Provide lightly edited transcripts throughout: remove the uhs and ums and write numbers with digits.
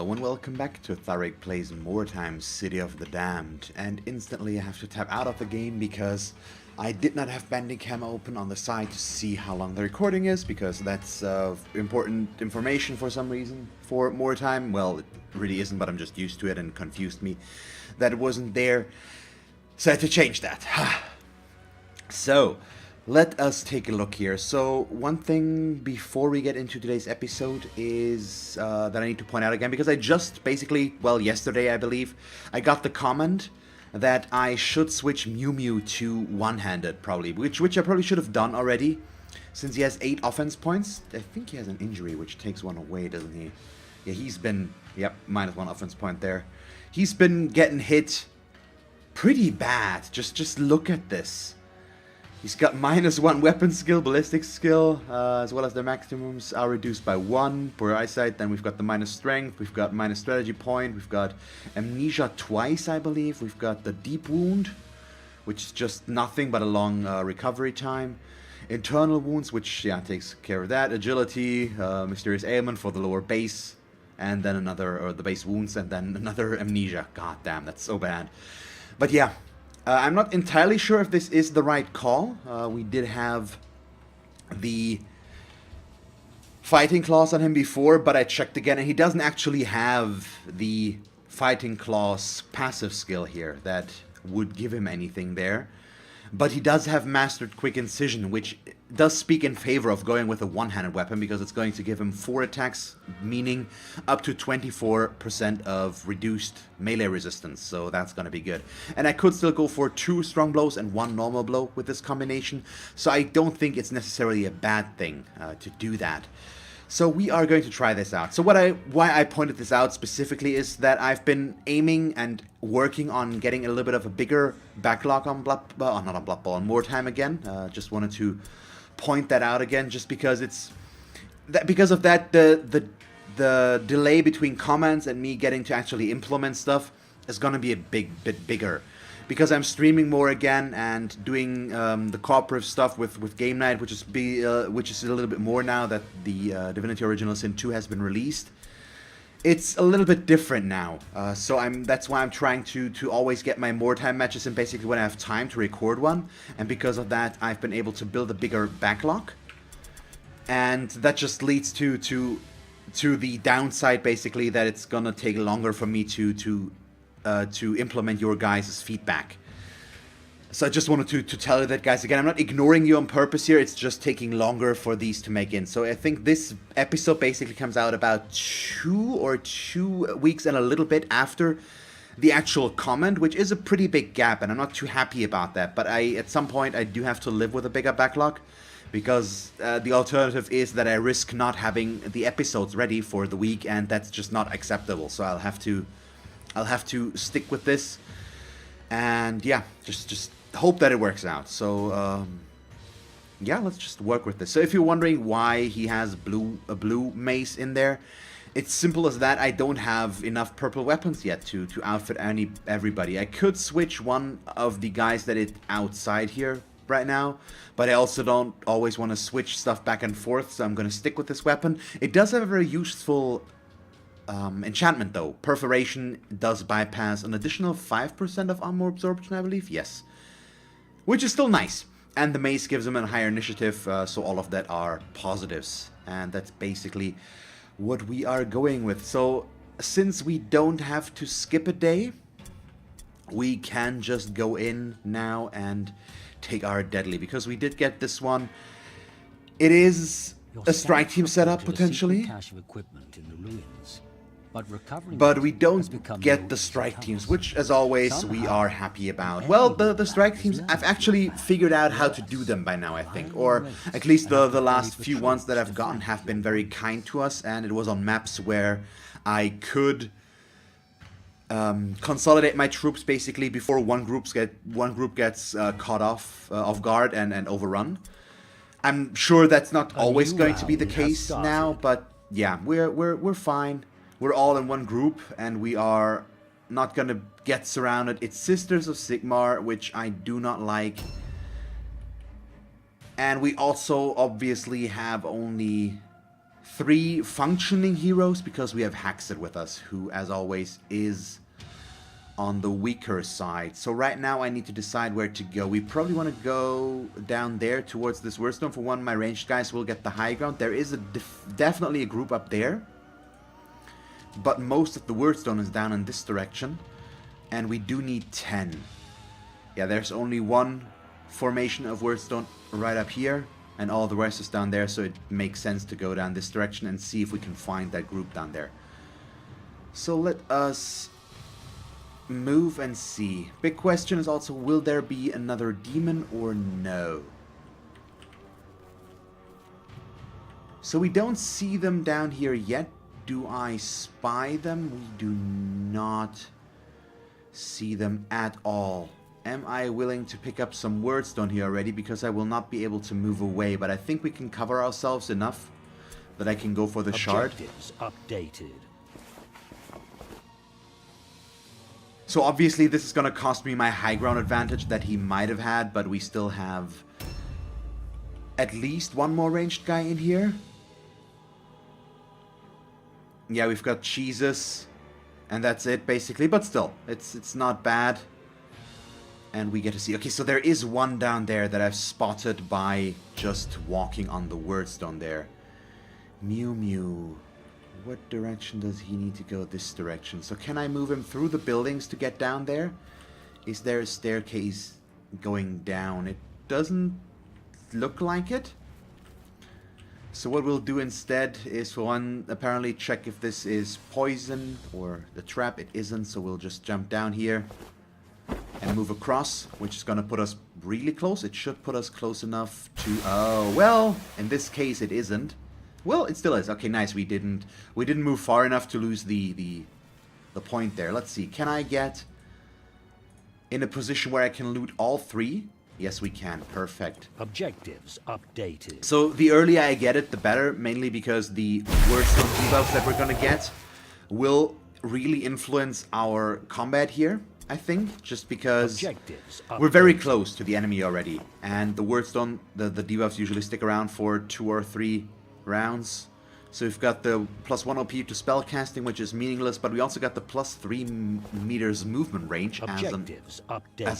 Hello and welcome back to Thalric Plays Mordheim, City of the Damned. And instantly I have to tap out of the game because I did not have Bandicam open on the side to see how long the recording is, because that's important information for some reason for Mordheim. Well, it really isn't, but I'm just used to it and confused me that it wasn't there. So I had to change that. So, let us take a look here. So, one thing before we get into today's episode is that I need to point out again, because I just basically, well, yesterday I believe, I got the comment that I should switch Mew Mew to one-handed, probably, which I probably should have done already, since he has 8 offense points. I think he has an injury, which takes 1 away, doesn't he? Yeah, he's been, yep, -1 offense point there. He's been getting hit pretty bad. Just look at this. He's got -1 weapon skill, ballistic skill, as well as their maximums are reduced by 1 per eyesight. Then we've got the minus strength, we've got minus strategy point, we've got amnesia twice, I believe. We've got the deep wound, which is just nothing but a long recovery time. Internal wounds, which, yeah, takes care of that. Agility, mysterious ailment for the lower base, and then another, or the base wounds, and then another amnesia. God damn, that's so bad. But yeah. I'm not entirely sure if this is the right call. We did have the fighting clause on him before, but I checked again, and he doesn't actually have the fighting clause passive skill here that would give him anything there. But he does have mastered quick incision, which does speak in favor of going with a one-handed weapon, because it's going to give him 4 attacks, meaning up to 24% of reduced melee resistance, so that's going to be good. And I could still go for 2 strong blows and 1 normal blow with this combination, so I don't think it's necessarily a bad thing to do that. So we are going to try this out. So why I pointed this out specifically is that I've been aiming and working on getting a little bit of a bigger backlog on on Mordheim again. Just wanted to point that out again, just because because of that the delay between comments and me getting to actually implement stuff is gonna be a bit bigger. Because I'm streaming more again and doing the cooperative stuff with Game Night, which is a little bit more now that the Divinity Original Sin 2 has been released. It's a little bit different now, so that's why I'm trying to always get my Mordheim matches in basically when I have time to record one, and because of that I've been able to build a bigger backlog, and that just leads to the downside basically that it's gonna take longer for me to implement your guys' feedback. So I just wanted to tell you that, guys. Again, I'm not ignoring you on purpose here. It's just taking longer for these to make in. So I think this episode basically comes out about 2 weeks and a little bit after the actual comment, which is a pretty big gap, and I'm not too happy about that. But at some point I do have to live with a bigger backlog, because the alternative is that I risk not having the episodes ready for the week, and that's just not acceptable. So I'll have to stick with this, and yeah, just hope that it works out. So yeah, let's just work with this. So if you're wondering why he has a blue mace in there, it's simple as that. I don't have enough purple weapons yet to outfit everybody. I could switch one of the guys that is outside here right now, but I also don't always want to switch stuff back and forth, so I'm going to stick with this weapon. It does have a very useful enchantment though. Perforation does bypass an additional 5% of armor absorption, I believe. Yes. Which is still nice. And the mace gives him a higher initiative, so all of that are positives. And that's basically what we are going with. So, since we don't have to skip a day, we can just go in now and take our deadly. Because we did get this one. It is a strike team setup, potentially. Cache of equipment in the ruins. But we don't get the strike teams, which, as always, we are happy about. Well, the strike teams, I've actually figured out how to do them by now, I think. Or at least the last few ones that I've gotten have been very kind to us, and it was on maps where I could consolidate my troops basically before one group gets caught off guard and overrun. I'm sure that's not always going to be the case now, but yeah, we're fine. We're all in one group, and we are not gonna get surrounded. It's Sisters of Sigmar, which I do not like. And we also obviously have only 3 functioning heroes because we have Haxit with us, who, as always, is on the weaker side. So right now I need to decide where to go. We probably want to go down there towards this Wordstone. For one, my ranged guys will get the high ground. There is definitely a group up there, but most of the Wordstone is down in this direction, and we do need 10. Yeah, there's only one formation of Wordstone right up here, and all the rest is down there, so it makes sense to go down this direction and see if we can find that group down there. So let us move and see. Big question is also, will there be another demon or no? So we don't see them down here yet. Do I spy them? We do not see them at all. Am I willing to pick up some Wordstone here already? Because I will not be able to move away, but I think we can cover ourselves enough that I can go for the shard. Objectives updated. So obviously this is going to cost me my high ground advantage that he might have had, but we still have at least one more ranged guy in here. Yeah, we've got Jesus, and that's it basically, but still, it's not bad. And we get to see, okay, so there is one down there that I've spotted by just walking on the Wordstone there. Mew Mew. What direction does he need to go? This direction. So can I move him through the buildings to get down there? Is there a staircase going down? It doesn't look like it. So what we'll do instead is, for one, apparently check if this is poison or the trap. It isn't, so we'll just jump down here and move across, which is going to put us really close. It should put us close enough to... Oh, well, in this case it isn't. Well, it still is. Okay, nice. We didn't move far enough to lose the point there. Let's see. Can I get in a position where I can loot all 3? Yes, we can. Perfect. Objectives updated. So the earlier I get it, the better. Mainly because the Wordstone debuffs that we're going to get will really influence our combat here, I think. Just because we're very close to the enemy already. And the Wordstone, the debuffs usually stick around for 2 or 3 rounds. So we've got the +1 OP to spell casting, which is meaningless, but we also got the +3 meters movement range as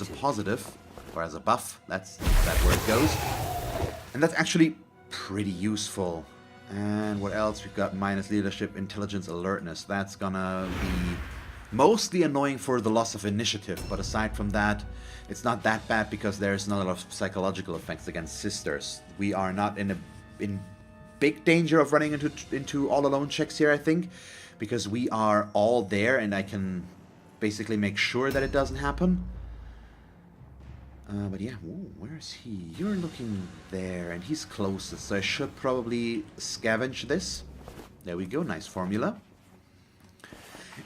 a positive, or as a buff. That's where it goes. And that's actually pretty useful. And what else? We've got minus leadership, intelligence, alertness. That's gonna be mostly annoying for the loss of initiative, but aside from that, it's not that bad because there's not a lot of psychological effects against sisters. We are not in big danger of running into all alone checks here, I think, because we are all there and I can basically make sure that it doesn't happen. But yeah, whoa, where is he? You're looking there, and he's closest, so I should probably scavenge this. There we go, nice formula.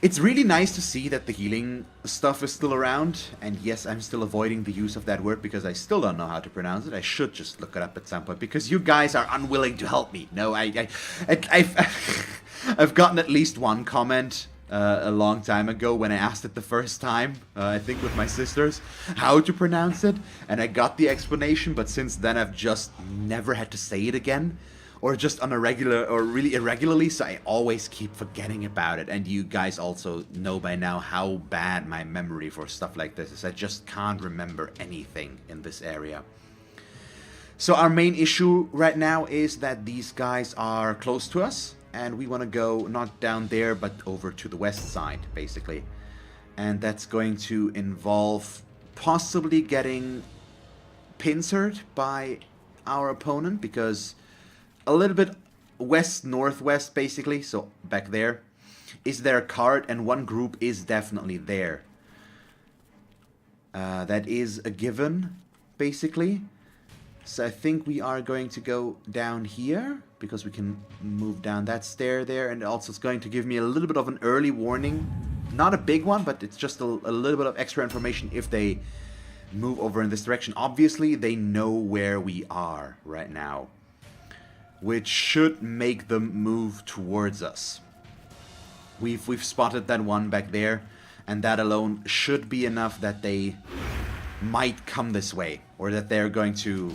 It's really nice to see that the healing stuff is still around, and yes, I'm still avoiding the use of that word because I still don't know how to pronounce it. I should just look it up at some point because you guys are unwilling to help me. No, I've gotten at least one comment a long time ago when I asked it the first time, I think with my sisters, how to pronounce it, and I got the explanation, but since then I've just never had to say it again. Or just on a regular, or really irregularly, so I always keep forgetting about it. And you guys also know by now how bad my memory for stuff like this is. I just can't remember anything in this area. So our main issue right now is that these guys are close to us. And we want to go not down there, but over to the west side, basically. And that's going to involve possibly getting pincered by our opponent, because a little bit west-northwest, basically, so back there, is their card, and one group is definitely there. That is a given, basically. So I think we are going to go down here, because we can move down that stair there, and also it's going to give me a little bit of an early warning. Not a big one, but it's just a little bit of extra information if they move over in this direction. Obviously, they know where we are right now, which should make them move towards us. We've spotted that one back there, and that alone should be enough that they might come this way, or that they're going to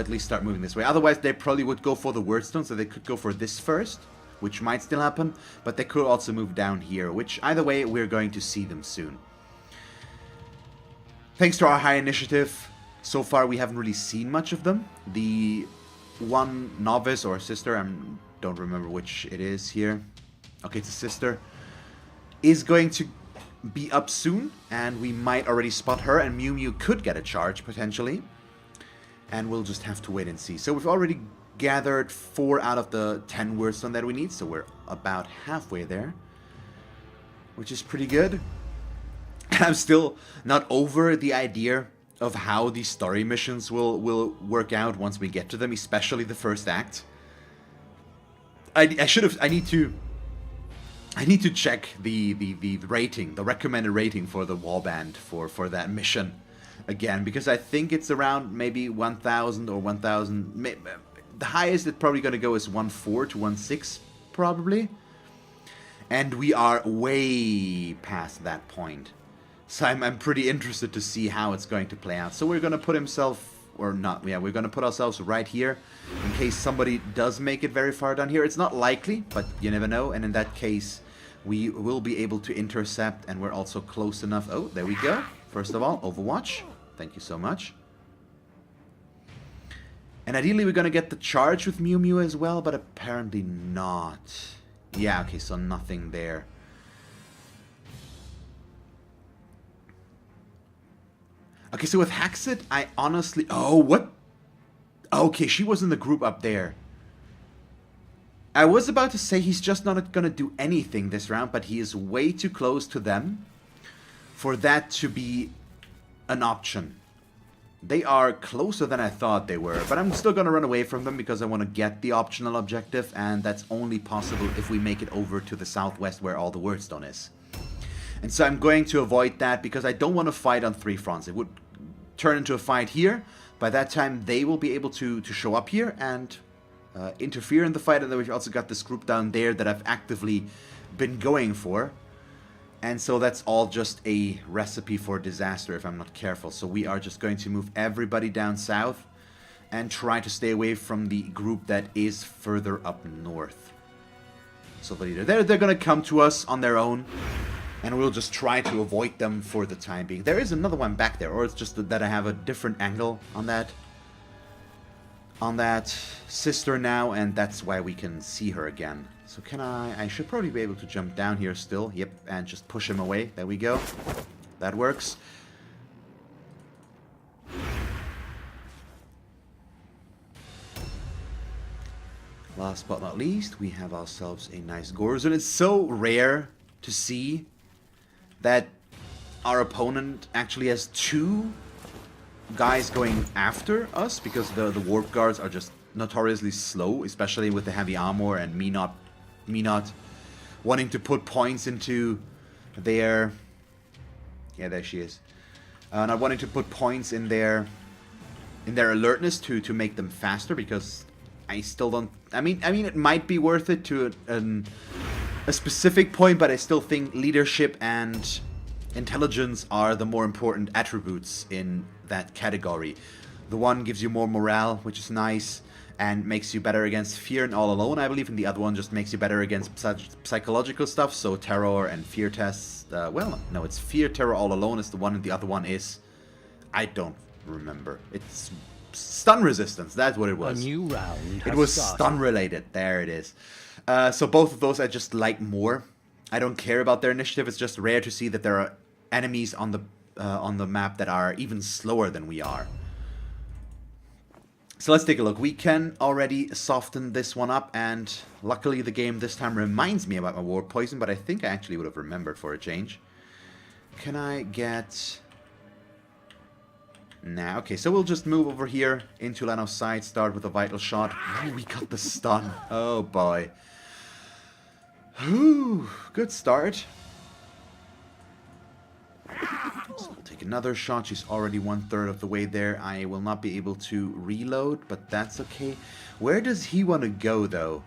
at least start moving this way. Otherwise, they probably would go for the Wordstone, so they could go for this first, which might still happen, but they could also move down here, which either way, we're going to see them soon. Thanks to our high initiative, so far we haven't really seen much of them. The one novice or sister, I don't remember which it is here. Okay, it's a sister. Is going to be up soon, and we might already spot her, and Mew Mew could get a charge, potentially. And we'll just have to wait and see. So we've already gathered 4 out of the 10 Wordstone that we need, so we're about halfway there. Which is pretty good. And I'm still not over the idea of how these story missions will work out once we get to them, especially the first act. I need to check the rating, the recommended rating for the Warband for that mission again, because I think it's around maybe 1,000 or 1,000. The highest it's probably going to go is 1.4 to 1.6 probably, and we are way past that point. So I'm pretty interested to see how it's going to play out. So we're going to put himself, or not, yeah, we're going to put ourselves right here in case somebody does make it very far down here. It's not likely, but you never know. And in that case, we will be able to intercept, and we're also close enough. Oh, there we go. First of all, Overwatch. Thank you so much. And ideally, we're going to get the charge with Mew Mew as well, but apparently not. Yeah, okay, so nothing there. Okay, so with Haxit, I honestly... Oh, what? Okay, she was in the group up there. I was about to say he's just not going to do anything this round, but he is way too close to them for that to be an option. They are closer than I thought they were, but I'm still going to run away from them because I want to get the optional objective, and that's only possible if we make it over to the southwest where all the Wordstone is. And so I'm going to avoid that because I don't want to fight on 3 fronts. It would turn into a fight here. By that time, they will be able to show up here and interfere in the fight. And then we've also got this group down there that I've actively been going for. And so that's all just a recipe for disaster if I'm not careful. So we are just going to move everybody down south and try to stay away from the group that is further up north. So they're going to come to us on their own. And we'll just try to avoid them for the time being. There is another one back there, or it's just that I have a different angle on that sister now, and that's why we can see her again. So can I should probably be able to jump down here still. Yep, and just push him away. There we go. That works. Last but not least, we have ourselves a nice Gorz, it's so rare to see that our opponent actually has 2 guys going after us, because the warp guards are just notoriously slow, especially with the heavy armor, and me not wanting to put points into their... Yeah, there she is. Not wanting to put points in their alertness to make them faster, because I still don't... I mean, it might be worth it to a specific point, but I still think leadership and intelligence are the more important attributes in that category. The one gives you more morale, which is nice, and makes you better against fear and all alone, I believe, and the other one just makes you better against psychological stuff, so terror and fear tests. Well, no, it's fear, terror, all alone is the one, and the other one is... I don't remember. It's stun resistance, that's what it was. A new round it was started. Stun related, there it is. So both of those I just like more. I don't care about their initiative. It's just rare to see that there are enemies on the map that are even slower than we are. So let's take a look. We can already soften this one up, and luckily the game this time reminds me about my Warp Poison, but I think I actually would have remembered for a change. Can I get... Nah, okay, so we'll just move over here into line of sight, start with a Vital Shot. Oh, we got the stun. Oh boy. Whew, good start. So we'll take another shot. She's already 1/3 of the way there. I will not be able to reload, but that's okay. Where does he want to go, though?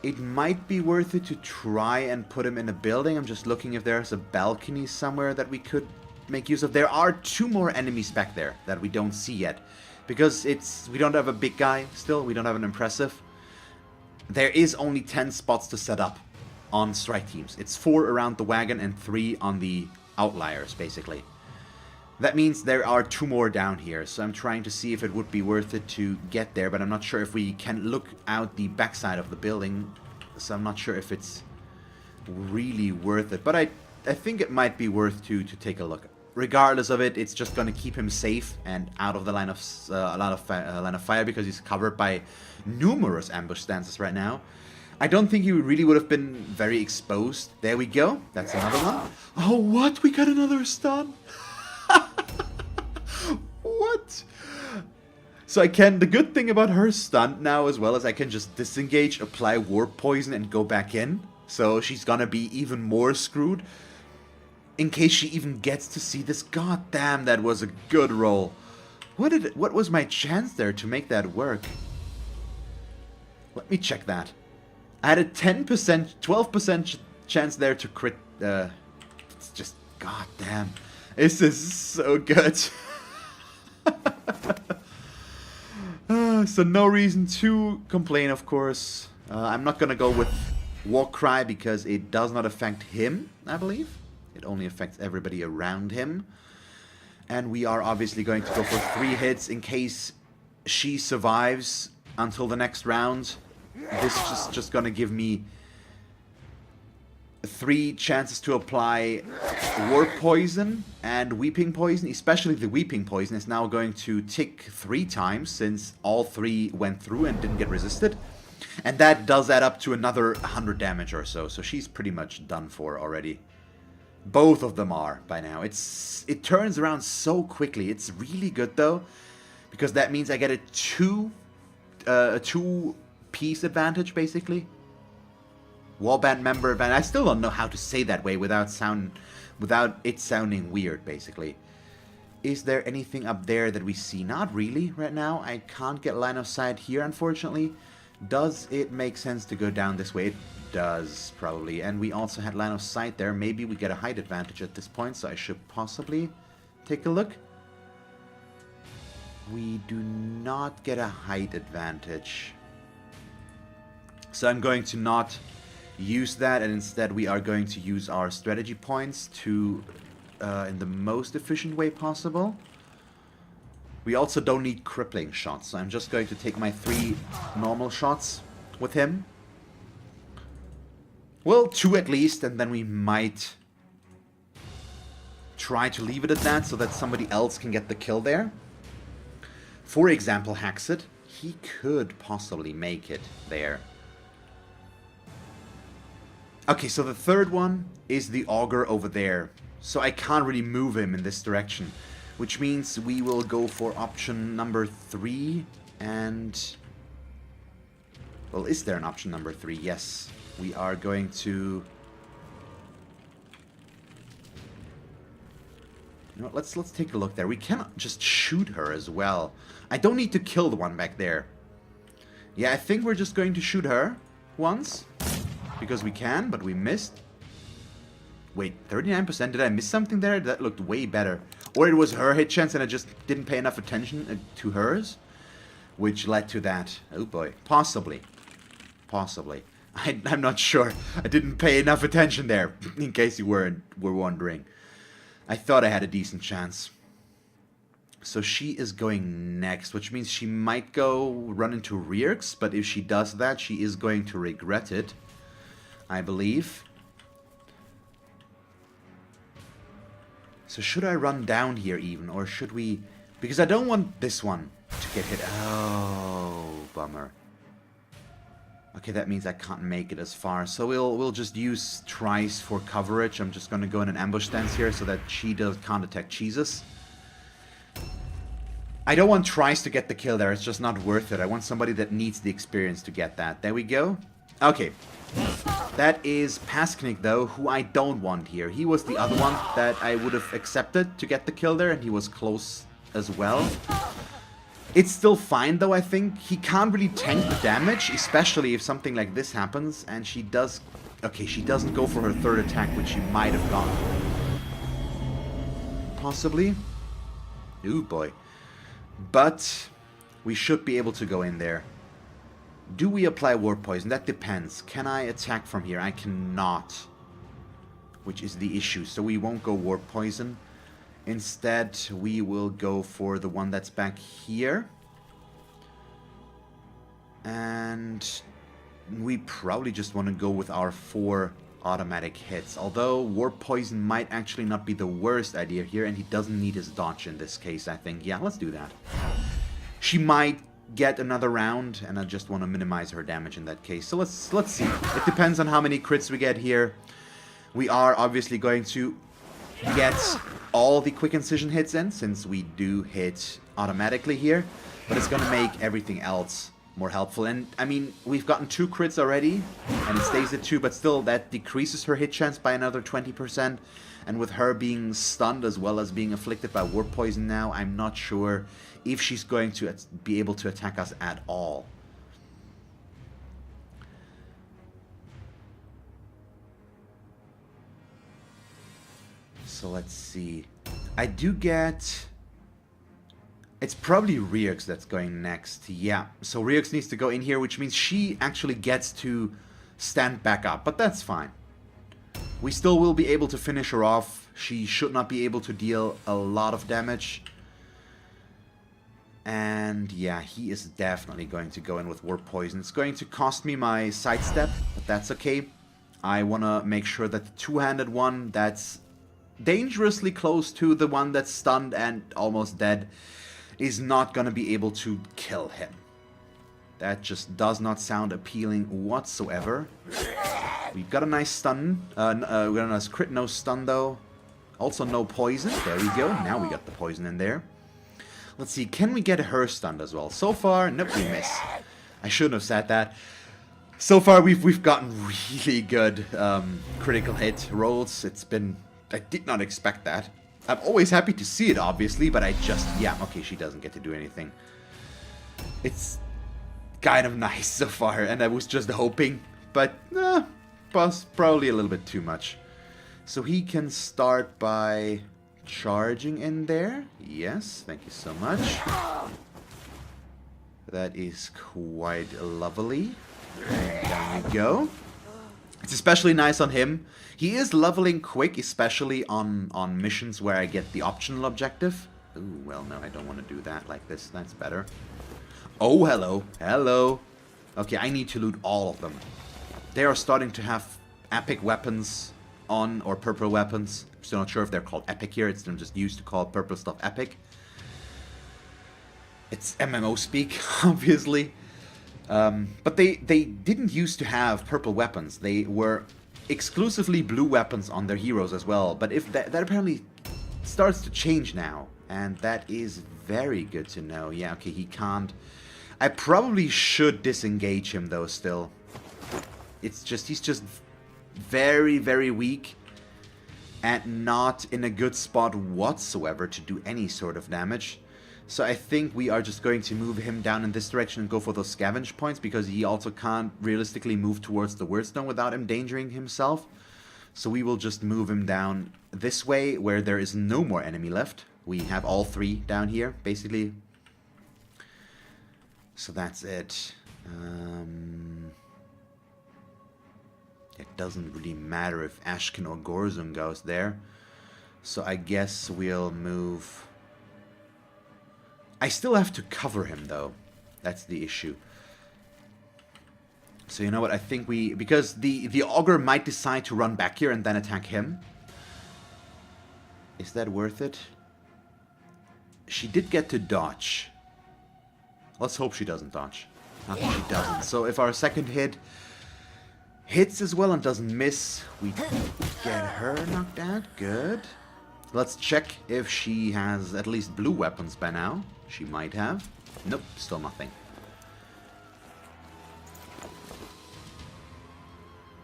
It might be worth it to try and put him in a building. I'm just looking if there's a balcony somewhere that we could make use of. There are 2 more enemies back there that we don't see yet. Because we don't have a big guy still, we don't have an impressive. There is only 10 spots to set up on strike teams. It's 4 around the wagon and 3 on the outliers, basically. That means there are 2 more down here, so I'm trying to see if it would be worth it to get there, but I'm not sure if we can look out the backside of the building, so I'm not sure if it's really worth it. But I think it might be worth to take a look. Regardless of it, it's just going to keep him safe and out of the line of fire because he's covered by numerous ambush stances right now. I don't think he really would have been very exposed. There we go. That's another one. Oh, what? We got another stun? What? So I can... The good thing about her stun now as well is I can just disengage, apply warp poison, and go back in. So she's gonna be even more screwed. In case she even gets to see this. God damn, that was a good roll. What was my chance there to make that work? Let me check that. I had a 10%, 12% chance there to crit. It's just, god damn. This is so good. So no reason to complain, of course. I'm not gonna go with Warcry because it does not affect him, I believe. It only affects everybody around him. And we are obviously going to go for 3 hits in case she survives until the next round. This is just gonna give me 3 chances to apply Warp Poison and Weeping Poison. Especially the Weeping Poison is now going to tick 3 times since all 3 went through and didn't get resisted. And that does add up to another 100 damage or so. So she's pretty much done for already. Both of them are by now. It turns around so quickly. It's really good though, because that means I get a 2-piece advantage basically. Warband member advantage. I still don't know how to say that way without it sounding weird basically. Is there anything up there that we see? Not really right now. I can't get line of sight here unfortunately. Does it make sense to go down this way? It does, probably. And we also had line of sight there. Maybe we get a height advantage at this point, so I should possibly take a look. We do not get a height advantage. So I'm going to not use that, and instead we are going to use our strategy points to, in the most efficient way possible. We also don't need crippling shots, so I'm just going to take my 3 normal shots with him. Well, 2 at least, and then we might try to leave it at that so that somebody else can get the kill there. For example, Haxit. He could possibly make it there. Okay, so the third one is the Augur over there. So I can't really move him in this direction. Which means we will go for option number 3 and... Well, is there an option number 3? Yes. We are going to... You know what, let's take a look there. We cannot just shoot her as well. I don't need to kill the one back there. Yeah, I think we're just going to shoot her once. Because we can, but we missed. Wait, 39%? Did I miss something there? That looked way better. Or it was her hit chance and I just didn't pay enough attention to hers. Which led to that. Oh boy. Possibly. Possibly. I'm not sure. I didn't pay enough attention there. In case you were wondering. I thought I had a decent chance. So she is going next. Which means she might go run into Rearx. But if she does that, she is going to regret it. I believe. So should I run down here even, or should we... Because I don't want this one to get hit. Oh, bummer. Okay, that means I can't make it as far. So we'll just use Trice for coverage. I'm just going to go in an ambush stance here so that she can't attack Jesus. I don't want Trice to get the kill there. It's just not worth it. I want somebody that needs the experience to get that. There we go. Okay. That is Pasknik, though, who I don't want here. He was the other one that I would have accepted to get the kill there, and he was close as well. It's still fine, though, I think. He can't really tank the damage, especially if something like this happens, and she does... Okay, she doesn't go for her third attack, which she might have gone. possibly. Ooh, boy. But we should be able to go in there. Do we apply Warp Poison? That depends. Can I attack from here? I cannot. Which is the issue. So we won't go Warp Poison. Instead, we will go for the one that's back here. And we probably just want to go with our 4 automatic hits. Although Warp Poison might actually not be the worst idea here, and he doesn't need his dodge in this case, I think. Yeah, let's do that. She might get another round, and I just want to minimize her damage in that case. So let's see. It depends on how many crits we get here. We are obviously going to get all the quick incision hits in, since we do hit automatically here. But it's going to make everything else more helpful. And, I mean, we've gotten 2 crits already, and it stays at 2, but still that decreases her hit chance by another 20%. And with her being stunned as well as being afflicted by Warp Poison now, I'm not sure if she's going to be able to attack us at all. So let's see. I do get... It's probably Ryux that's going next. Yeah, so Ryux needs to go in here, which means she actually gets to stand back up. But that's fine. We still will be able to finish her off. She should not be able to deal a lot of damage. And yeah, he is definitely going to go in with Warp Poison. It's going to cost me my sidestep, but that's okay. I want to make sure that the two-handed one that's dangerously close to the one that's stunned and almost dead is not going to be able to kill him. That just does not sound appealing whatsoever. We've got a nice stun. We got a nice crit, no stun though. Also no poison. There we go. Now we got the poison in there. Let's see, can we get her stunned as well? So far, nope, we miss. I shouldn't have said that. So far, we've gotten really good critical hit rolls. It's been... I did not expect that. I'm always happy to see it, obviously, but I just... Yeah, okay, she doesn't get to do anything. It's kind of nice so far, and I was just hoping, but probably a little bit too much. So he can start by charging in there. Yes, thank you so much. That is quite lovely. And down we go. It's especially nice on him. He is leveling quick, especially on missions where I get the optional objective. Ooh, well, no, I don't want to do that like this. That's better. Oh, hello. Hello. Okay, I need to loot all of them. They are starting to have epic weapons on, or purple weapons. I'm still not sure if they're called epic here. It's just used to call purple stuff epic. It's MMO speak, obviously. But they didn't used to have purple weapons. They were exclusively blue weapons on their heroes as well. But if that apparently starts to change now. And that is very good to know. Yeah, okay, he can't... I probably should disengage him though still. It's just, he's just very, very weak. And not in a good spot whatsoever to do any sort of damage. So I think we are just going to move him down in this direction and go for those scavenge points, because he also can't realistically move towards the Wyrdstone without endangering himself. So we will just move him down this way, where there is no more enemy left. We have all 3 down here, basically. So that's it. It doesn't really matter if Ashken or Gorzum goes there. So I guess we'll move... I still have to cover him, though. That's the issue. So you know what, I think we... Because the Augur might decide to run back here and then attack him. Is that worth it? She did get to dodge. Let's hope she doesn't dodge. I think she doesn't. So if our second hit hits as well and doesn't miss, we get her knocked out. Good. Let's check if she has at least blue weapons by now. She might have. Nope, still nothing.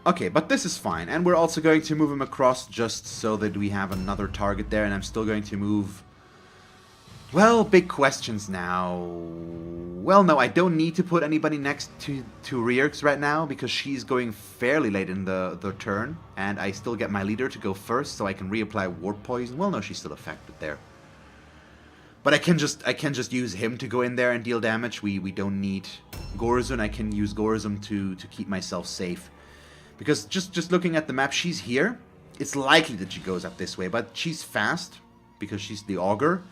Okay, but this is fine. And we're also going to move him across just so that we have another target there. And I'm still going to move Well, big questions now. Well, no, I don't need to put anybody next to Rierx right now because she's going fairly late in the turn, and I still get my leader to go first, so I can reapply Warp Poison. Well, no, she's still affected there. But I can just use him to go in there and deal damage. We don't need Gorzun. I can use Gorzun to keep myself safe. Because just looking at the map, she's here. It's likely that she goes up this way, but she's fast because she's the Augur.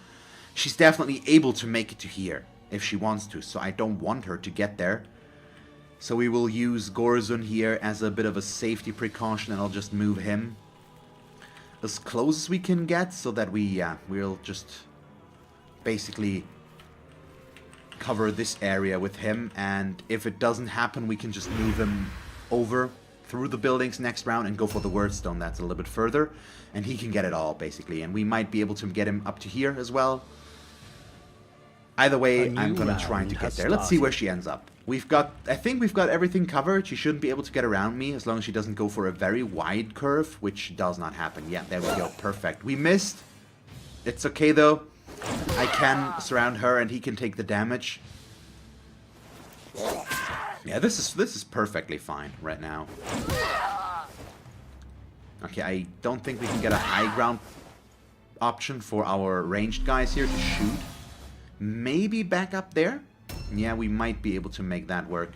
She's definitely able to make it to here if she wants to, so I don't want her to get there. So we will use Gorzun here as a bit of a safety precaution, and I'll just move him as close as we can get so that we'll just basically cover this area with him, and if it doesn't happen, we can just move him over through the buildings next round and go for the Wordstone that's a little bit further, and he can get it all basically, and we might be able to get him up to here as well. Either way, I'm gonna try to get there. Let's see where she ends up. I think we've got everything covered. She shouldn't be able to get around me as long as she doesn't go for a very wide curve, which does not happen. Yeah, there we go. Perfect. We missed. It's okay though. I can surround her and he can take the damage. Yeah, this is perfectly fine right now. Okay, I don't think we can get a high ground option for our ranged guys here to shoot. Maybe back up there? Yeah, we might be able to make that work.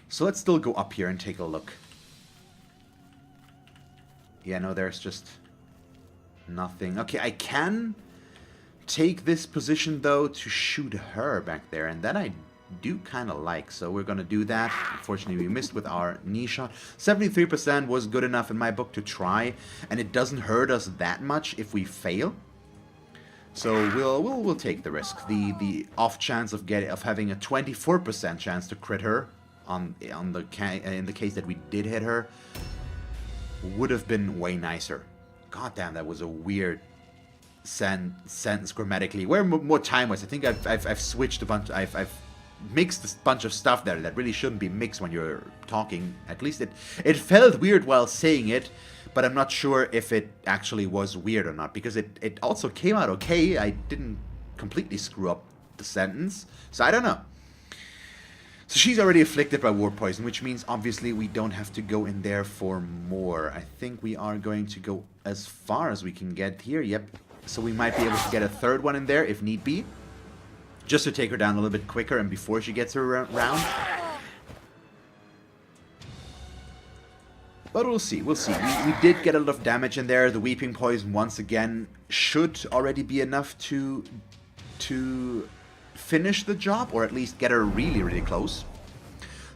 So let's still go up here and take a look. Yeah, no, there's just nothing. Okay, I can take this position, though, to shoot her back there, and that I do kind of like, so we're going to do that. Unfortunately, we missed with our knee shot. 73% was good enough in my book to try, and it doesn't hurt us that much if we fail. So we'll take the risk. The off chance of having a 24% chance to crit her in the case that we did hit her would have been way nicer. God damn, that was a weird sentence grammatically. Where more time was? I think I've switched a bunch. I've mixed a bunch of stuff there that really shouldn't be mixed when you're talking. At least it felt weird while saying it. But I'm not sure if it actually was weird or not, because it also came out okay. I didn't completely screw up the sentence, so I don't know. So she's already afflicted by Warp Poison, which means obviously we don't have to go in there for more. I think we are going to go as far as we can get here, yep. So we might be able to get a third one in there if need be, just to take her down a little bit quicker and before she gets her round. But we'll see, we'll see. We did get a lot of damage in there. The Weeping Poison, once again, should already be enough to finish the job, or at least get her really, really close.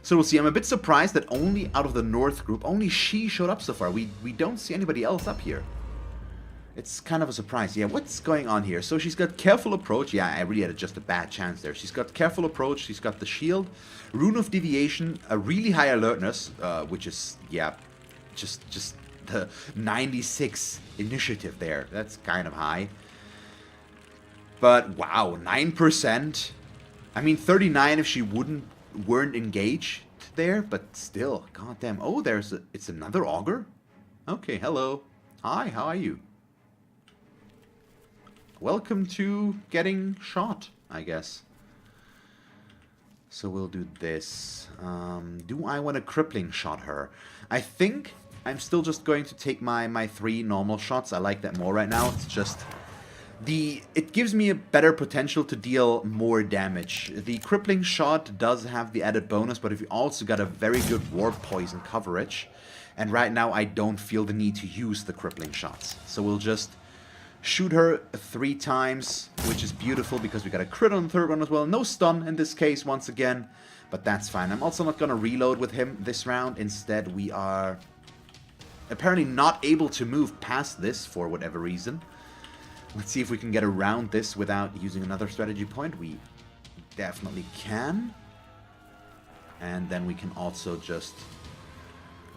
So we'll see. I'm a bit surprised that only out of the North group, only she showed up so far. We don't see anybody else up here. It's kind of a surprise. Yeah, what's going on here? So she's got Careful Approach. Yeah, I really had just a bad chance there. She's got Careful Approach. She's got the Shield, Rune of Deviation, a really high Alertness, which is, yeah, just the 96 initiative there. That's kind of high. But wow, 9%. I mean 39 if she weren't engaged there, but still, goddamn. Oh, it's another Augur? Okay, hello. Hi, how are you? Welcome to getting shot, I guess. So we'll do this. Do I want to crippling shot her? I think I'm still just going to take my 3 normal shots. I like that more right now. It's just it gives me a better potential to deal more damage. The crippling shot does have the added bonus, but if you also got a very good Warp Poison coverage, and right now I don't feel the need to use the crippling shots. So we'll just shoot her 3 times, which is beautiful because we got a crit on the third one as well. No stun in this case once again, but that's fine. I'm also not going to reload with him this round. Instead, we are apparently not able to move past this for whatever reason. Let's see if we can get around this without using another strategy point. We definitely can. And then we can also just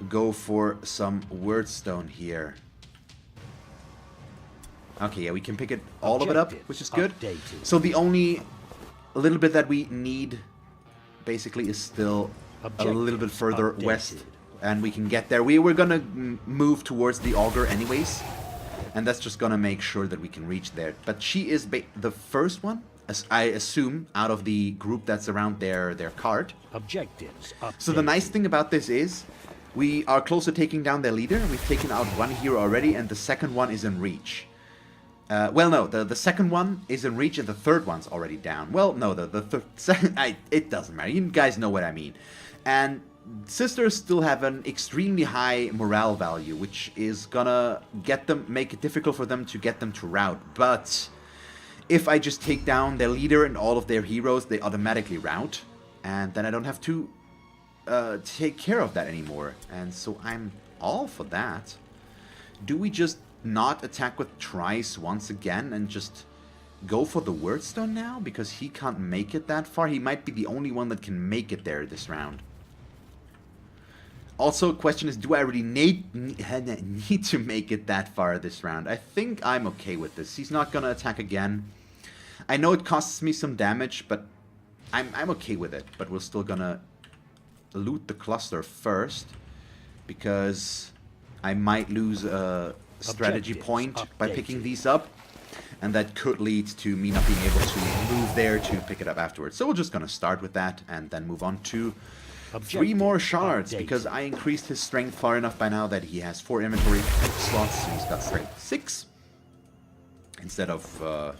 go for some Wordstone here. Okay, yeah, we can pick it all of it up, which is good. So the only little bit that we need basically is still a little bit further west. And we can get there. We were gonna move towards the Augur anyways. And that's just gonna make sure that we can reach there. But she is the first one, as I assume, out of the group that's around their cart. Objectives updated. So the nice thing about this is, we are close to taking down their leader. We've taken out one hero already, and the second one is in reach. Well, no, the second one is in reach, and the third one's already down. Well, no, it doesn't matter. You guys know what I mean. And sisters still have an extremely high morale value, which is gonna make it difficult for them to get them to rout. But if I just take down their leader and all of their heroes, they automatically rout, and then I don't have to take care of that anymore. And so I'm all for that. Do we just not attack with Trice once again and just go for the Wordstone now? Because he can't make it that far. He might be the only one that can make it there this round. Also, question is, do I really need to make it that far this round? I think I'm okay with this. He's not gonna attack again. I know it costs me some damage, but I'm okay with it. But we're still gonna loot the cluster first, because I might lose a strategy point by picking these up, and that could lead to me not being able to move there to pick it up afterwards. So we're just gonna start with that and then move on to 3 more shards, because I increased his strength far enough by now that he has 4 inventory slots, so he's got strength 6 instead of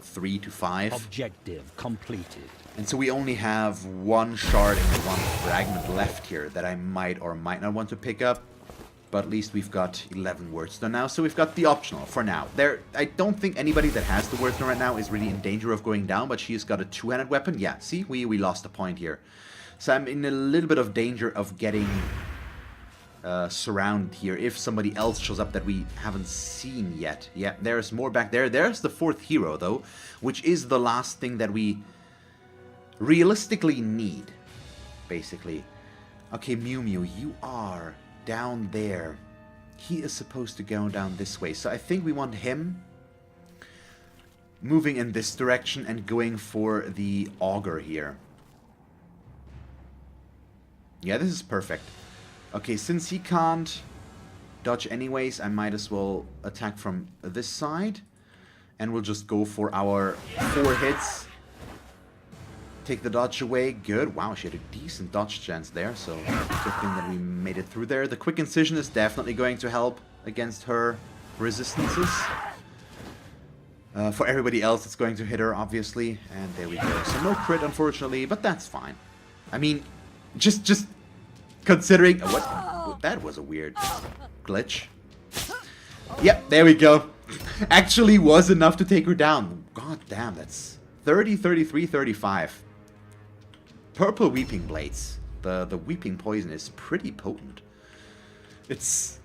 3 to 5. Objective completed. And so we only have 1 shard and 1 fragment left here that I might or might not want to pick up. But at least we've got 11 Wordstone now, so we've got the optional for now. I don't think anybody that has the Wordstone right now is really in danger of going down, but she has got a 2-handed weapon. Yeah, see, we lost a point here. So I'm in a little bit of danger of getting surrounded here if somebody else shows up that we haven't seen yet. Yeah, there's more back there. There's the 4th hero, though, which is the last thing that we realistically need, basically. Okay, Mew Mew, you are down there. He is supposed to go down this way, so I think we want him moving in this direction and going for the auger here. Yeah, this is perfect. Okay, since he can't dodge anyways, I might as well attack from this side, and we'll just go for our 4 hits. Take the dodge away. Good. Wow, she had a decent dodge chance there, so good thing that we made it through there. The quick incision is definitely going to help against her resistances. For everybody else, it's going to hit her, obviously. And there we go. So no crit, unfortunately, but that's fine. I mean, just considering... What? That was a weird glitch. Yep, there we go. Actually was enough to take her down. God damn, that's 30, 33, 35. Purple Weeping Blades. The Weeping Poison is pretty potent. It's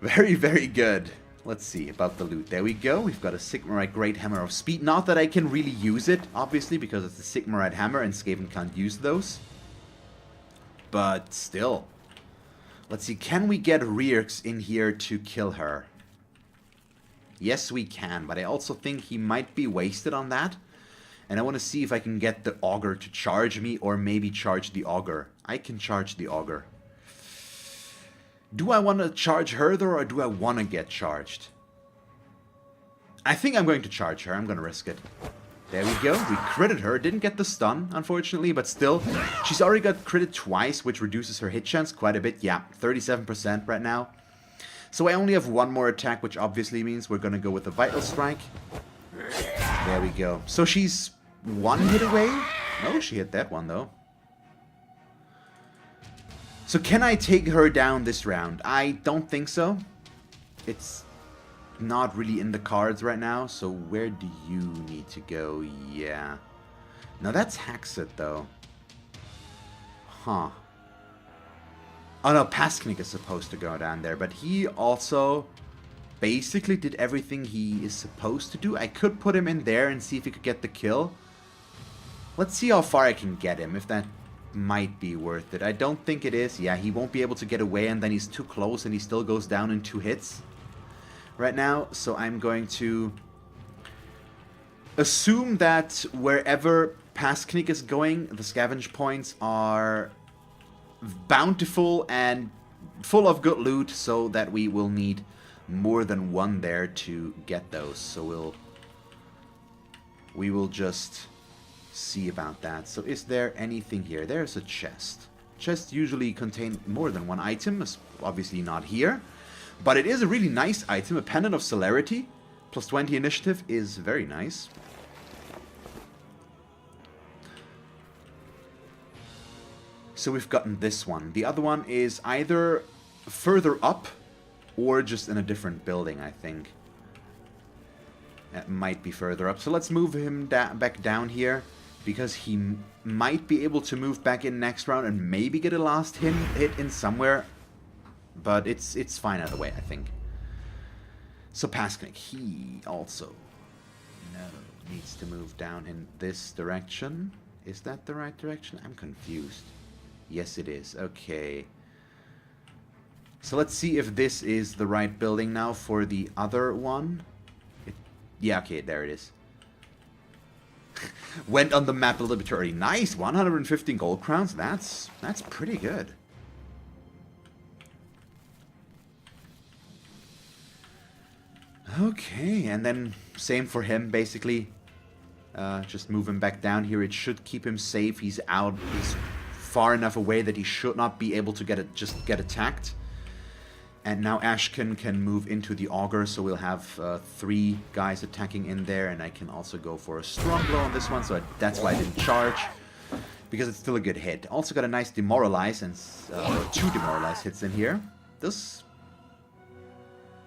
very, very good. Let's see about the loot. There we go. We've got a Sigmarite Great Hammer of Speed. Not that I can really use it, obviously, because it's a Sigmarite Hammer and Skaven can't use those. But still. Let's see. Can we get Rearx in here to kill her? Yes, we can. But I also think he might be wasted on that. And I want to see if I can get the Augur to charge me, or maybe charge the Augur. I can charge the Augur. Do I want to charge her though, or do I want to get charged? I think I'm going to charge her. I'm going to risk it. There we go. We critted her. Didn't get the stun, unfortunately, but still. She's already got critted twice, which reduces her hit chance quite a bit. Yeah, 37% right now. So I only have 1 more attack, which obviously means we're going to go with the Vital Strike. There we go. So she's 1 hit away? No, she hit that one, though. So can I take her down this round? I don't think so. It's not really in the cards right now, so where do you need to go? Yeah. Now that's Haxit, though. Huh. Oh no, Pasknik is supposed to go down there, but he also basically did everything he is supposed to do. I could put him in there and see if he could get the kill. Let's see how far I can get him, if that might be worth it. I don't think it is. Yeah, he won't be able to get away, and then he's too close, and he still goes down in 2 hits right now. So I'm going to assume that wherever Pasknik is going, the scavenge points are bountiful and full of good loot, so that we will need more than one there to get those. So we will just see about that. So is there anything here? There's a chest. Chests usually contain more than one item. Obviously not here. But it is a really nice item. A Pendant of Celerity. Plus 20 initiative is very nice. So we've gotten this one. The other one is either further up or just in a different building, I think. It might be further up. So let's move him back down here, because he might be able to move back in next round and maybe get a last hit in somewhere. But it's fine either way, I think. So Pasknik, he also needs to move down in this direction. Is that the right direction? I'm confused. Yes, it is. Okay. So let's see if this is the right building now for the other one. Yeah, okay, there it is. Went on the map a little bit early. Nice, 115 gold crowns. That's pretty good. Okay, and then same for him, basically. Just move him back down here. It should keep him safe. He's out. He's far enough away that he should not be able to get attacked. And now Ashken can move into the auger, so we'll have 3 guys attacking in there, and I can also go for a strong blow on this one, so that's why I didn't charge, because it's still a good hit. Also got a nice demoralize, and 2 demoralize hits in here.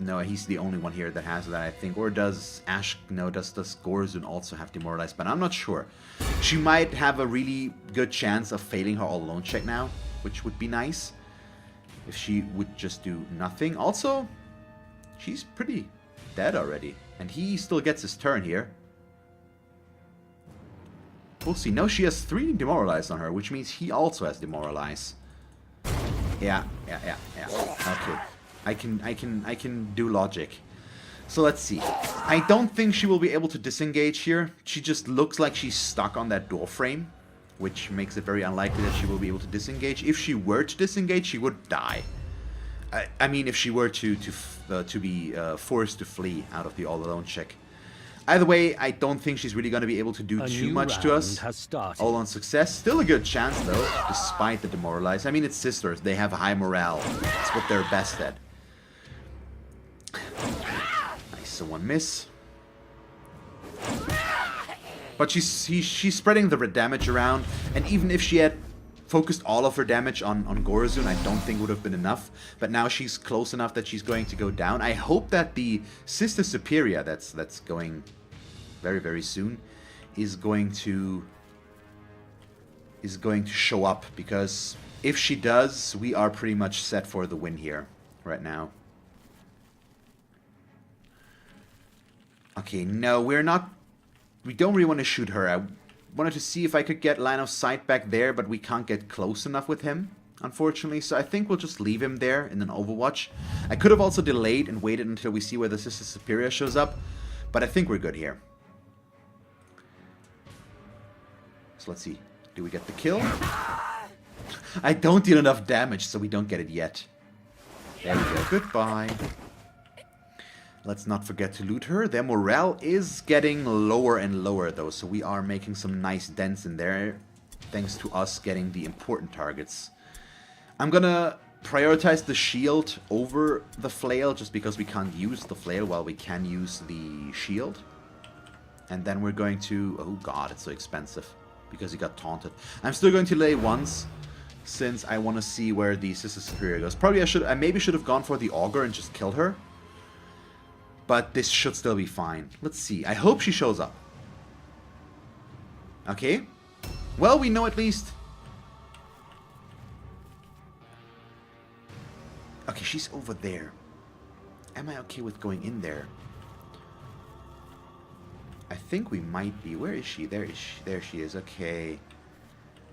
No, he's the only one here that has that, I think. Or does does Gorzun also have demoralized? But I'm not sure. She might have a really good chance of failing her all alone check now, which would be nice. If she would just do nothing. Also, she's pretty dead already. And he still gets his turn here. We'll see. No, she has 3 demoralized on her, which means he also has demoralize. Yeah. Okay. I can do logic. So let's see. I don't think she will be able to disengage here. She just looks like she's stuck on that door frame, which makes it very unlikely that she will be able to disengage. If she were to disengage, she would die. I mean, if she were to be forced to flee out of the all-alone check. Either way, I don't think she's really going to be able to do too much to us. All on success. Still a good chance, though, despite the demoralize. I mean, it's sisters. They have high morale. That's what they're best at. Nice, so 1 miss. But she's spreading the damage around, and even if she had focused all of her damage on Gorzun, I don't think would have been enough. But now she's close enough that she's going to go down. I hope that the Sister Superior that's going very, very soon is going to show up, because if she does, we are pretty much set for the win here right now. Okay, no, we don't really want to shoot her. I wanted to see if I could get line of sight back there, but we can't get close enough with him, unfortunately. So I think we'll just leave him there in an Overwatch. I could have also delayed and waited until we see where the Sister Superior shows up, but I think we're good here. So let's see. Do we get the kill? I don't deal enough damage, so we don't get it yet. There we go. Goodbye. Let's not forget to loot her. Their morale is getting lower and lower, though, so we are making some nice dents in there, thanks to us getting the important targets. I'm gonna prioritize the shield over the flail, just because we can't use the flail while we can use the shield. And then we're going to... Oh god, it's so expensive, because he got taunted. I'm still going to lay once, since I want to see where the Sister Superior goes. Probably I maybe should have gone for the auger and just killed her. But this should still be fine. Let's see. I hope she shows up. Okay. Well, we know at least. Okay, she's over there. Am I okay with going in there? I think we might be. Where is she? There she is. Okay.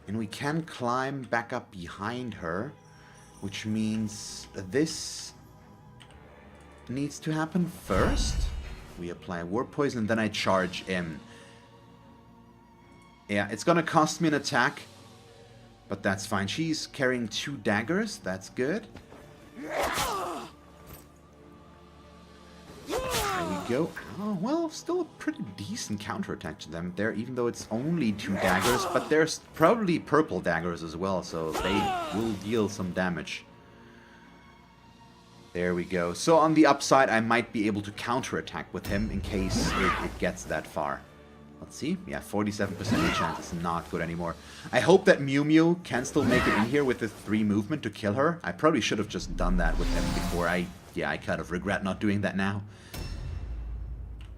And we can climb back up behind her, which means this needs to happen first. We apply Warp Poison, and then I charge in. Yeah, it's gonna cost me an attack, but that's fine. She's carrying 2 daggers. That's good. There we go. Oh, well, still a pretty decent counterattack to them there, even though it's only 2 daggers, but there's probably purple daggers as well, so they will deal some damage. There we go. So on the upside, I might be able to counterattack with him in case it gets that far. Let's see. Yeah, 47% chance. It's not good anymore. I hope that Mew Mew can still make it in here with the 3 movement to kill her. I probably should have just done that with him before. I kind of regret not doing that now.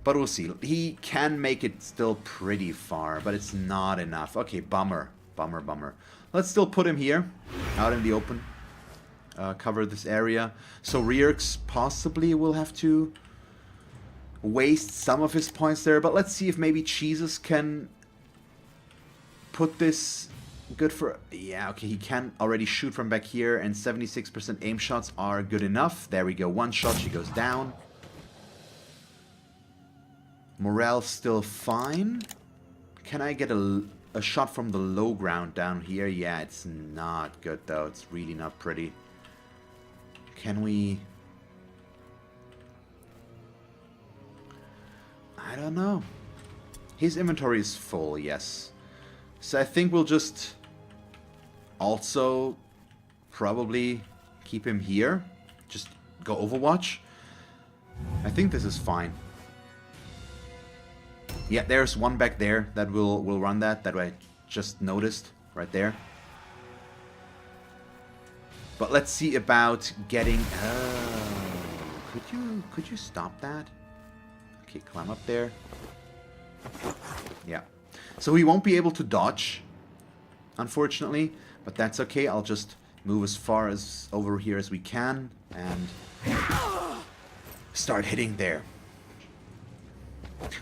But we'll see. He can make it still pretty far, but it's not enough. Okay, bummer. Bummer, bummer. Let's still put him here, out in the open. Cover this area. So Rierx possibly will have to waste some of his points there, but let's see if maybe Cheeses can put this good for... Yeah, okay, he can already shoot from back here, and 76% aim shots are good enough. There we go, 1 shot, she goes down. Morale still fine. Can I get a shot from the low ground down here? Yeah, it's not good though, it's really not pretty. Can we... I don't know. His inventory is full, yes. So I think we'll just also probably keep him here. Just go Overwatch. I think this is fine. Yeah, there's one back there that will run that I just noticed right there. But let's see about getting... Could you stop that? Okay, climb up there. Yeah. So we won't be able to dodge, unfortunately. But that's okay. I'll just move as far as over here as we can. And start hitting there.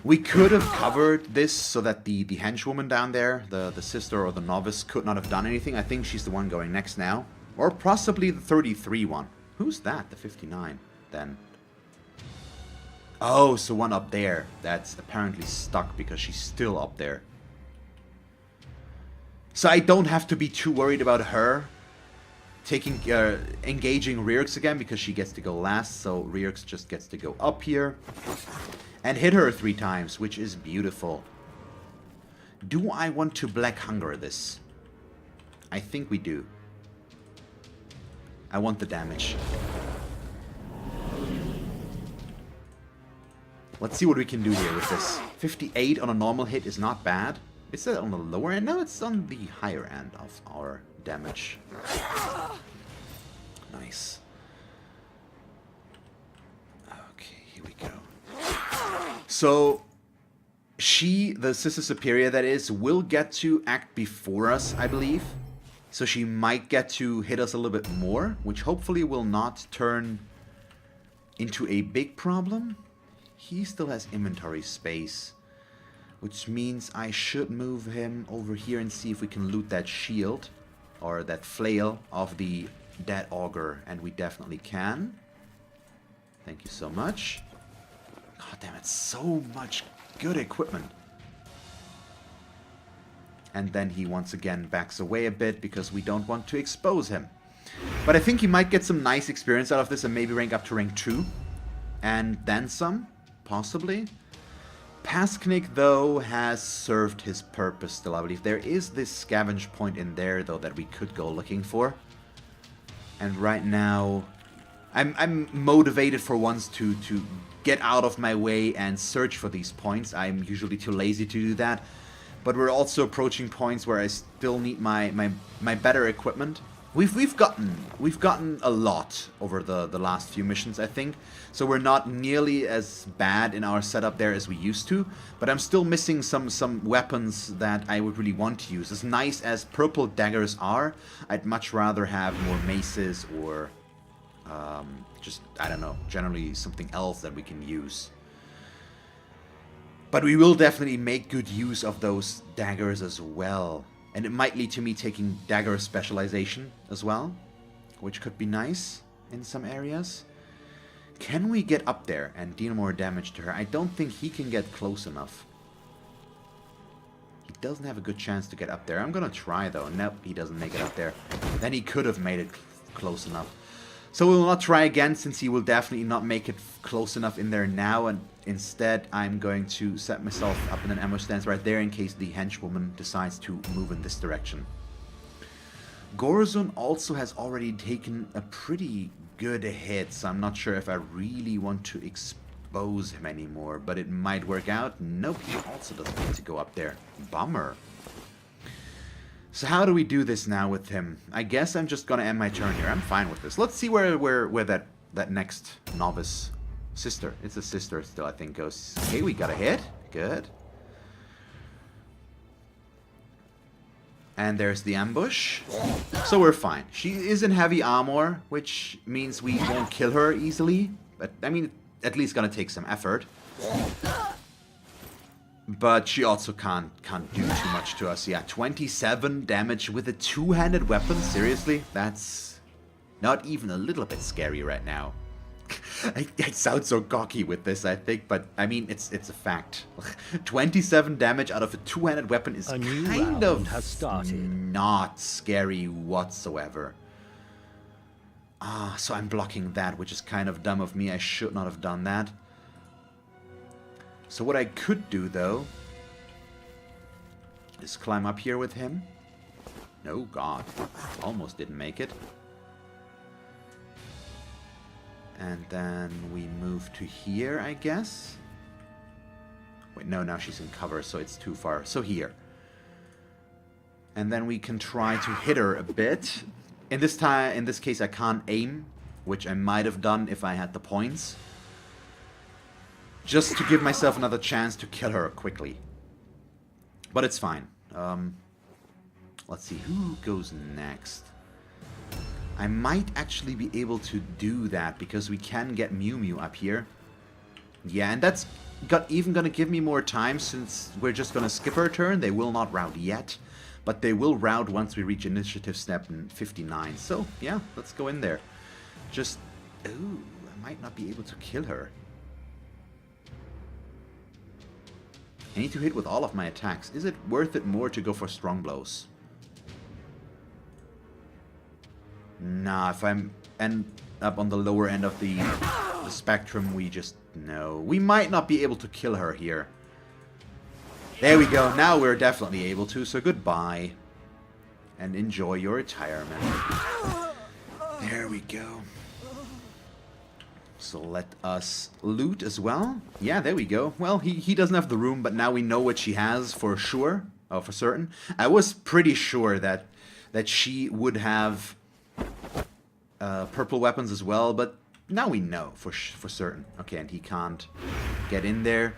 We could have covered this so that the henchwoman down there, the sister or the novice, could not have done anything. I think she's the one going next now. Or possibly the 33 one. Who's that? The 59, then. Oh, so one up there. That's apparently stuck because she's still up there. So I don't have to be too worried about her engaging Rierx again because she gets to go last. So Rierx just gets to go up here and hit her 3 times, which is beautiful. Do I want to Black Hunger this? I think we do. I want the damage. Let's see what we can do here with this. 58 on a normal hit is not bad. Is that on the lower end? No, it's on the higher end of our damage. Nice. Okay, here we go. So, she, the Sister Superior that is, will get to act before us, I believe. So she might get to hit us a little bit more, which hopefully will not turn into a big problem. He still has inventory space, which means I should move him over here and see if we can loot that shield or that flail of the dead augur, and we definitely can. Thank you so much. God damn it, so much good equipment. And then he once again backs away a bit because we don't want to expose him. But I think he might get some nice experience out of this and maybe rank up to rank 2. And then some, possibly. Pasknik, though, has served his purpose still, I believe. There is this scavenge point in there, though, that we could go looking for. And right now, I'm motivated for once to get out of my way and search for these points. I'm usually too lazy to do that. But we're also approaching points where I still need my better equipment. We've gotten a lot over the last few missions, I think. So we're not nearly as bad in our setup there as we used to. But I'm still missing some weapons that I would really want to use. As nice as purple daggers are, I'd much rather have more maces or just, I don't know, generally something else that we can use. But we will definitely make good use of those daggers as well. And it might lead to me taking dagger specialization as well, which could be nice in some areas. Can we get up there and deal more damage to her? I don't think he can get close enough. He doesn't have a good chance to get up there. I'm gonna try though. Nope, he doesn't make it up there. Then he could have made it close enough. So we will not try again, since he will definitely not make it close enough in there now, and instead I'm going to set myself up in an ambush stance right there in case the henchwoman decides to move in this direction. Gorzun also has already taken a pretty good hit, so I'm not sure if I really want to expose him anymore, but it might work out. Nope, he also doesn't need to go up there. Bummer. So how do we do this now with him? I guess I'm just gonna end my turn here. I'm fine with this. Let's see where that next novice sister, it's a sister still, I think, goes. Okay, we got a hit. Good. And there's the ambush. So we're fine. She is in heavy armor, which means we won't kill her easily. But, I mean, at least gonna take some effort. But she also can't do too much to us. Yeah, 27 damage with a two-handed weapon. Seriously? That's not even a little bit scary right now. I sound so cocky with this, I think, but I mean, it's a fact. 27 damage out of a two-handed weapon is kind of has started. Not scary whatsoever. So I'm blocking that, which is kind of dumb of me. I should not have done that. So what I could do, though, is climb up here with him. No, God. Almost didn't make it. And then we move to here, I guess. Wait, no, now she's in cover, so it's too far. So here. And then we can try to hit her a bit. In this case, I can't aim, which I might have done if I had the points. Just to give myself another chance to kill her quickly. But it's fine. Let's see, who goes next? I might actually be able to do that, because we can get Mew Mew up here. Yeah, and that's even gonna give me more time, since we're just gonna skip her turn. They will not rout yet, but they will rout once we reach initiative step 59. So, yeah, let's go in there. Just... ooh, I might not be able to kill her. I need to hit with all of my attacks. Is it worth it more to go for strong blows? Nah, if I'm end up on the lower end of the spectrum, we just... no. We might not be able to kill her here. There we go. Now we're definitely able to, so goodbye. And enjoy your retirement. There we go. So let us loot as well. Yeah, there we go. Well, he doesn't have the room, but now we know what she has for sure. Oh, for certain. I was pretty sure that she would have purple weapons as well, but now we know for certain. Okay, and he can't get in there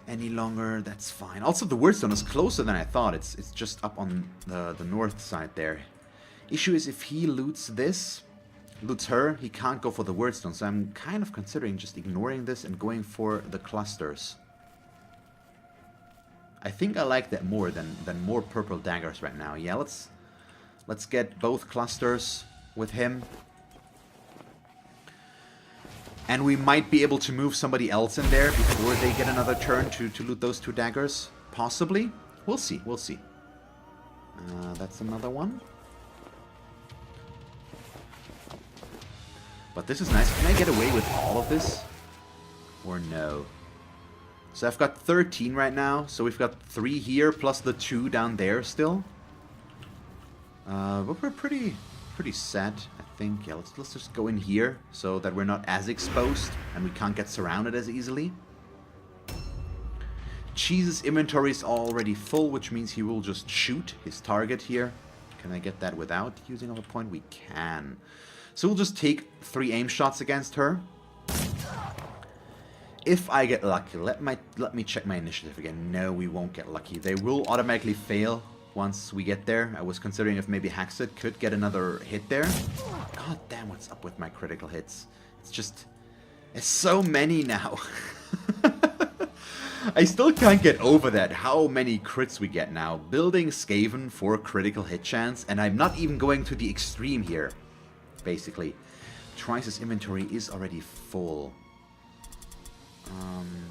any longer. That's fine. Also, the Wordstone is closer than I thought. It's just up on the north side there. Issue is if he loots this... loots her, he can't go for the Wordstone, so I'm kind of considering just ignoring this and going for the clusters. I think I like that more than more purple daggers right now. Yeah, let's get both clusters with him. And we might be able to move somebody else in there before they get another turn to loot those two daggers. Possibly. We'll see, we'll see. That's another one. But this is nice. Can I get away with all of this? Or no? So I've got 13 right now. So we've got 3 here plus the 2 down there still. But we're pretty set, I think. Yeah, let's just go in here so that we're not as exposed and we can't get surrounded as easily. Cheese's inventory is already full, which means he will just shoot his target here. Can I get that without using another point? We can. So we'll just take 3 aim shots against her. If I get lucky, let me check my initiative again. No, we won't get lucky. They will automatically fail once we get there. I was considering if maybe Haxit could get another hit there. God damn, what's up with my critical hits? It's so many now. I still can't get over that, how many crits we get now. Building Skaven for critical hit chance, and I'm not even going to the extreme here. Basically, Trice's inventory is already full.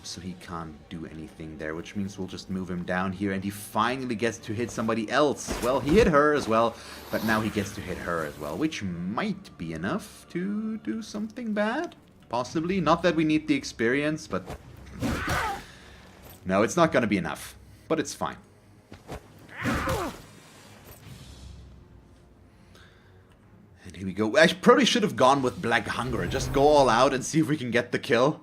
So he can't do anything there, which means we'll just move him down here, and he finally gets to hit somebody else. Well, he hit her as well, but now he gets to hit her as well, which might be enough to do something bad. Possibly. Not that we need the experience, but... No, it's not going to be enough. But it's fine. And here we go. I probably should have gone with Black Hunger. Just go all out and see if we can get the kill.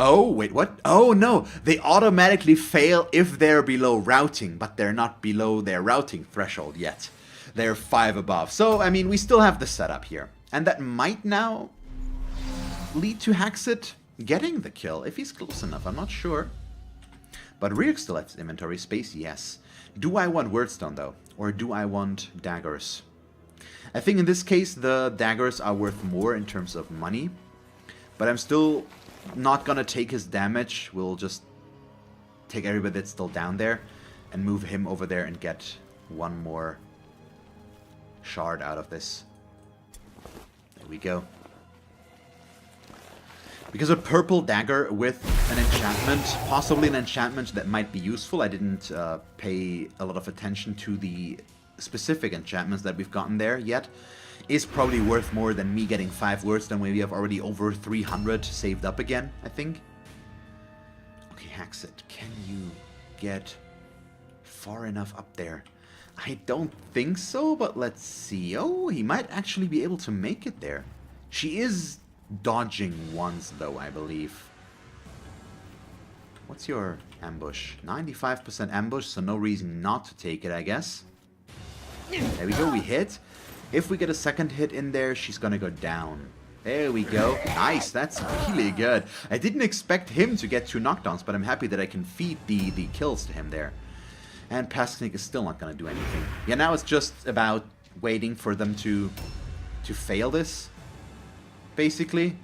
Oh, wait, what? Oh, no. They automatically fail if they're below routing, but they're not below their routing threshold yet. They're 5 above. So, I mean, we still have the setup here. And that might now lead to Haxit getting the kill, if he's close enough. I'm not sure. But Ryuk still has inventory space, yes. Do I want Wordstone, though? Or do I want daggers? I think in this case, the daggers are worth more in terms of money. But I'm still... not gonna take his damage. We'll just take everybody that's still down there and move him over there and get one more shard out of this. There we go. Because a purple dagger with an enchantment, possibly an enchantment that might be useful. I didn't pay a lot of attention to the specific enchantments that we've gotten there yet. Is probably worth more than me getting 5 words, then we have already over 300 saved up again, I think. Okay, Haxit, can you get far enough up there? I don't think so, but let's see. Oh, he might actually be able to make it there. She is dodging once, though, I believe. What's your ambush? 95% ambush, so no reason not to take it, I guess. There we go, we hit. If we get a second hit in there, she's gonna go down. There we go. Nice, that's really good. I didn't expect him to get 2 knockdowns, but I'm happy that I can feed the kills to him there. And Pasknik is still not gonna do anything. Yeah, now it's just about waiting for them to fail this, basically.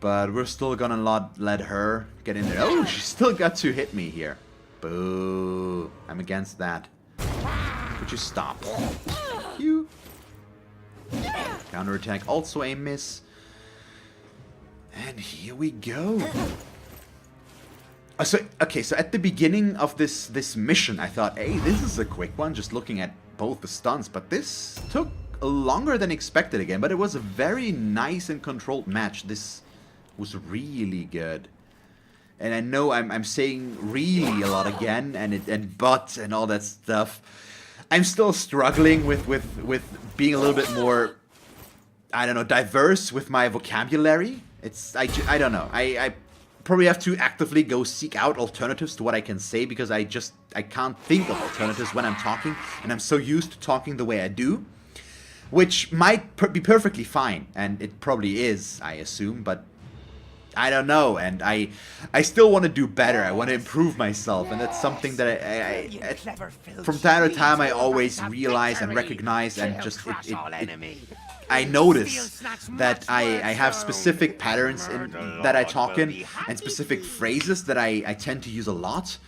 But we're still gonna let her get in there. Oh, she still got to hit me here. Boo. I'm against that. Would you stop? You. Counterattack, also a miss. And here we go. So at the beginning of this mission, I thought, hey, this is a quick one, just looking at both the stunts. But this took longer than expected again. But it was a very nice and controlled match. This was really good. And I know I'm saying really a lot again, and but and all that stuff. I'm still struggling with being a little bit more, I don't know, diverse with my vocabulary. I don't know. I probably have to actively go seek out alternatives to what I can say, because I can't think of alternatives when I'm talking, and I'm so used to talking the way I do, which might be perfectly fine, and it probably is, I assume, but I don't know, and I still want to do better. I want to improve myself, and that's something that I from time to time I always realize and recognize, and just I notice that I have specific patterns that I talk in, and specific phrases that I tend to use a lot,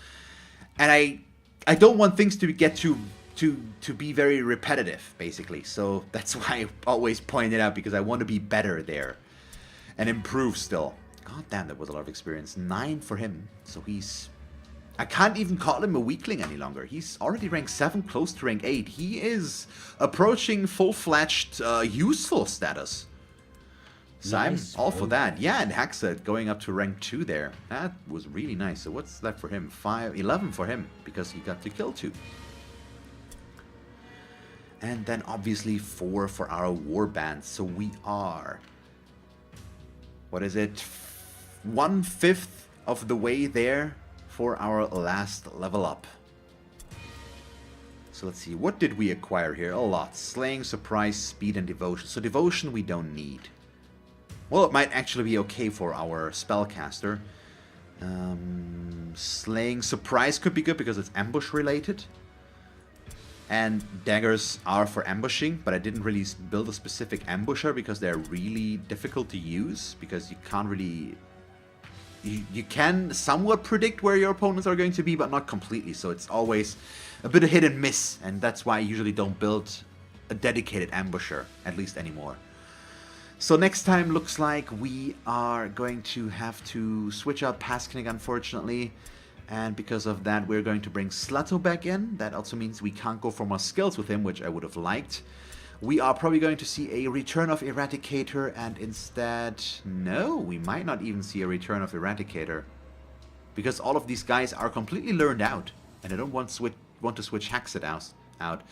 and I don't want things to get to be very repetitive, basically. So that's why I always point it out, because I want to be better there and improve still. God damn, that was a lot of experience. 9 for him. So he's... I can't even call him a weakling any longer. He's already rank 7, close to rank 8. He is approaching full-fledged useful status. So nice, I'm all for that. Yeah, and Haxit going up to rank 2 there. That was really nice. So what's that for him? 11 for him, because he got to kill 2. And then obviously 4 for our Warband. So we are... What is it? 1/5 of the way there for our last level up. So let's see, what did we acquire here? A lot. Slaying, surprise, speed, and devotion. So devotion we don't need. Well, it might actually be okay for our spellcaster. Slaying, surprise could be good because it's ambush related. And daggers are for ambushing, but I didn't really build a specific ambusher because they're really difficult to use, because you can't really... You can somewhat predict where your opponents are going to be, but not completely, so it's always a bit of hit and miss, and that's why I usually don't build a dedicated ambusher, at least anymore. So next time looks like we are going to have to switch out Pasknik, unfortunately. And because of that, we're going to bring Slato back in. That also means we can't go for more skills with him, which I would have liked. We are probably going to see a return of Eradicator, and instead... No, we might not even see a return of Eradicator. Because all of these guys are completely learned out. And I don't want to switch Haxit out.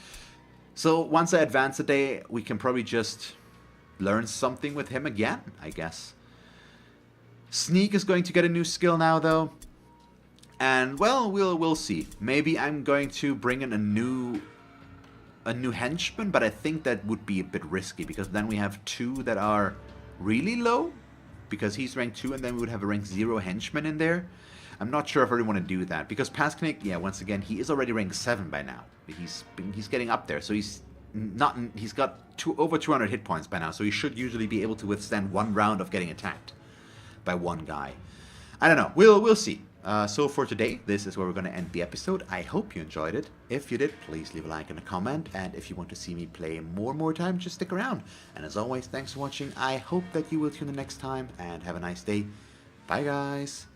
So once I advance a day, we can probably just learn something with him again, I guess. Sneak is going to get a new skill now, though. And, well, we'll see. Maybe I'm going to bring in a new henchman, but I think that would be a bit risky, because then we have two that are really low, because he's rank 2, and then we would have a rank 0 henchman in there. I'm not sure if I really want to do that, because Pasknik, yeah, once again, he is already rank 7 by now. He's getting up there, so he's got over 200 hit points by now, so he should usually be able to withstand one round of getting attacked by one guy. I don't know. We'll see. So for today, this is where we're going to end the episode. I hope you enjoyed it. If you did, please leave a like and a comment. And if you want to see me play more time, just stick around. And as always, thanks for watching. I hope that you will tune in next time. And have a nice day. Bye, guys.